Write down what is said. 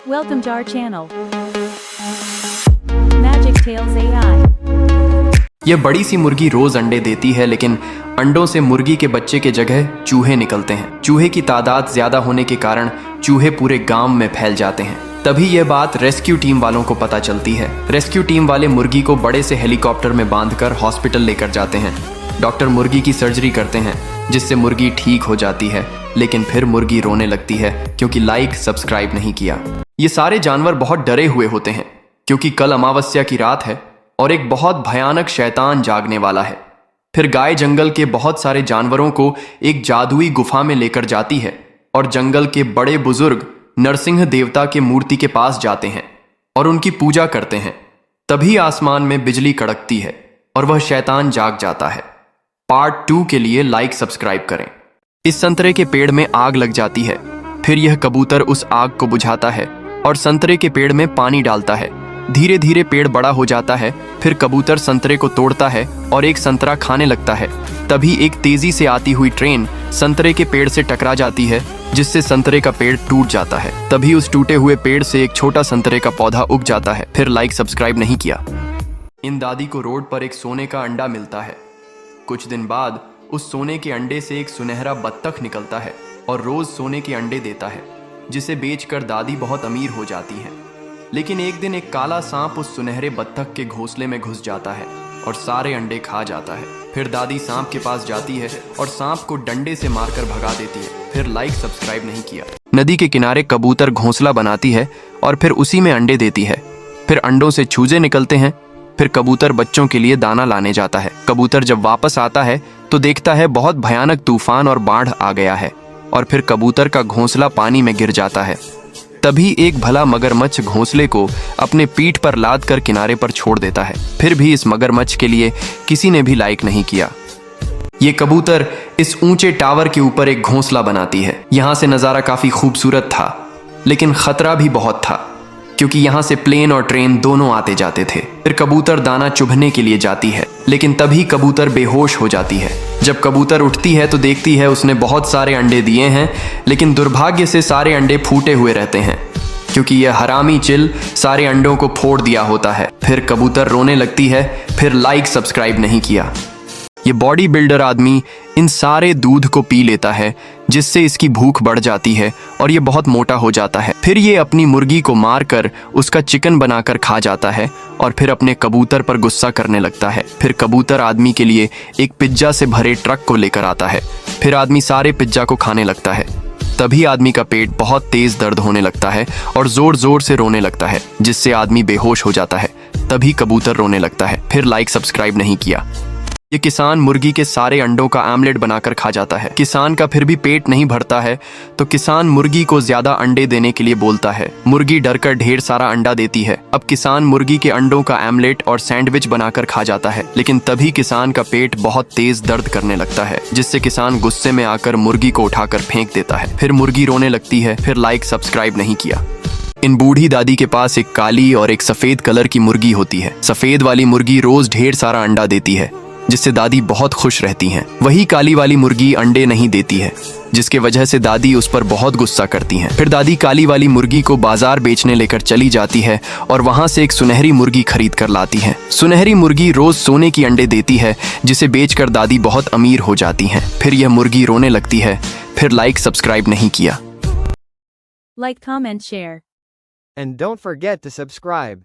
Welcome to our channel. Magic Tales AI. यह बड़ी सी मुर्गी रोज अंडे देती है, लेकिन अंडों से मुर्गी के बच्चे के जगह चूहे निकलते हैं। चूहे की तादाद ज्यादा होने के कारण चूहे पूरे गांव में फैल जाते हैं। तभी यह बात रेस्क्यू टीम वालों को पता चलती है। रेस्क्यू टीम वाले मुर्गी को बड़े से हेलीकॉप्टर में बांधकर हॉस्पिटल लेकर जाते हैं। डॉक्टर मुर्गी की सर्जरी करते हैं, जिससे मुर्गी ठीक हो जाती है, लेकिन फिर मुर्गी रोने लगती है क्योंकि लाइक सब्सक्राइब नहीं किया। ये सारे जानवर बहुत डरे हुए होते हैं क्योंकि कल अमावस्या की रात है और एक बहुत भयानक शैतान जागने वाला है। फिर गाय जंगल के बहुत सारे जानवरों को एक जादुई गुफा में लेकर जाती है और जंगल के बड़े बुजुर्ग नरसिंह देवता के मूर्ति के पास जाते हैं और उनकी पूजा करते हैं। तभी आसमान में बिजली कड़कती है और वह शैतान जाग जाता है। पार्ट 2 के लिए लाइक सब्सक्राइब करें। इस संतरे के पेड़ में आग लग जाती है। फिर यह कबूतर उस आग को बुझाता है और संतरे के पेड़ में पानी डालता है। धीरे धीरे पेड़ बड़ा हो जाता है। फिर कबूतर संतरे को तोड़ता है और एक संतरा खाने लगता है। तभी एक तेजी से आती हुई ट्रेन संतरे के पेड़ से टकरा जाती है, जिससे संतरे का पेड़ टूट जाता है। तभी उस टूटे हुए पेड़ से एक छोटा संतरे का पौधा उग जाता है। फिर लाइक सब्सक्राइब नहीं किया। इन दादी को रोड पर एक सोने का अंडा मिलता है। कुछ दिन बाद उस सोने के अंडे से एक सुनहरा बत्तख निकलता है और रोज सोने के अंडे देता है, जिसे बेचकर दादी बहुत अमीर हो जाती हैं। लेकिन एक दिन एक काला सांप उस सुनहरे बत्तख के घोंसले में घुस जाता है और सारे अंडे खा जाता है। फिर दादी सांप के पास जाती है और सांप को डंडे से मारकर भगा देती है। फिर लाइक सब्सक्राइब नहीं किया। नदी के किनारे कबूतर घोंसला बनाती है और फिर उसी में अंडे देती है। फिर अंडों से चूजे निकलते हैं। फिर कबूतर बच्चों के लिए दाना लाने जाता है। कबूतर जब वापस आता है तो देखता है बहुत भयानक तूफान और बाढ़ आ गया है और फिर कबूतर का घोंसला पानी में गिर जाता है। तभी एक भला मगरमच्छ घोंसले को अपने पीठ पर लाद कर किनारे पर छोड़ देता है। फिर भी इस मगरमच्छ के लिए किसी ने भी लाइक नहीं किया। ये कबूतर इस ऊंचे टावर के ऊपर एक घोंसला बनाती है। यहाँ से नज़ारा काफी खूबसूरत था, लेकिन खतरा भी बहुत था क्योंकि यहाँ से प्लेन और ट्रेन दोनों आते जाते थे। फिर कबूतर दाना चुभने के लिए जाती है, लेकिन तभी कबूतर बेहोश हो जाती है। जब कबूतर उठती है तो देखती है उसने बहुत सारे अंडे दिए हैं, लेकिन दुर्भाग्य से सारे अंडे फूटे हुए रहते हैं क्योंकि यह हरामी चिल सारे अंडों को फोड़ दिया होता है। फिर कबूतर रोने लगती है। फिर लाइक सब्सक्राइब नहीं किया। ये बॉडी बिल्डर आदमी इन सारे दूध को पी लेता है, जिससे इसकी भूख बढ़ जाती है और ये बहुत मोटा हो जाता है। फिर ये अपनी मुर्गी को मारकर उसका चिकन बनाकर खा जाता है और फिर अपने कबूतर पर गुस्सा करने लगता है। फिर कबूतर आदमी के लिए एक पिज्जा से भरे ट्रक को लेकर आता है। फिर आदमी सारे पिज्जा को खाने लगता है। तभी आदमी का पेट बहुत तेज दर्द होने लगता है और जोर जोर से रोने लगता है, जिससे आदमी बेहोश हो जाता है। तभी कबूतर रोने लगता है। फिर लाइक सब्सक्राइब नहीं किया। ये किसान मुर्गी के सारे अंडों का आमलेट बनाकर खा जाता है। किसान का फिर भी पेट नहीं भरता है, तो किसान मुर्गी को ज्यादा अंडे देने के लिए बोलता है। मुर्गी डरकर ढेर सारा अंडा देती है। अब किसान मुर्गी के अंडों का आमलेट और सैंडविच बनाकर खा जाता है, लेकिन तभी किसान का पेट बहुत तेज दर्द करने लगता है, जिससे किसान गुस्से में आकर मुर्गी को उठाकर फेंक देता है। फिर मुर्गी रोने लगती है। फिर लाइक सब्सक्राइब नहीं किया। इन बूढ़ी दादी के पास एक काली और एक सफेद कलर की मुर्गी होती है। सफेद वाली मुर्गी रोज ढेर सारा अंडा देती है, जिससे दादी बहुत खुश रहती हैं। वही काली वाली मुर्गी अंडे नहीं देती है, जिसके वजह से दादी उस पर बहुत गुस्सा करती हैं। फिर दादी काली वाली मुर्गी को बाजार बेचने लेकर चली जाती है और वहां से एक सुनहरी मुर्गी खरीद कर लाती है। सुनहरी मुर्गी रोज सोने की अंडे देती है, जिसे बेचकर दादी बहुत अमीर हो जाती हैं। फिर यह मुर्गी रोने लगती है। फिर लाइक सब्सक्राइब नहीं किया। Like, comment, share. And don't forget to subscribe.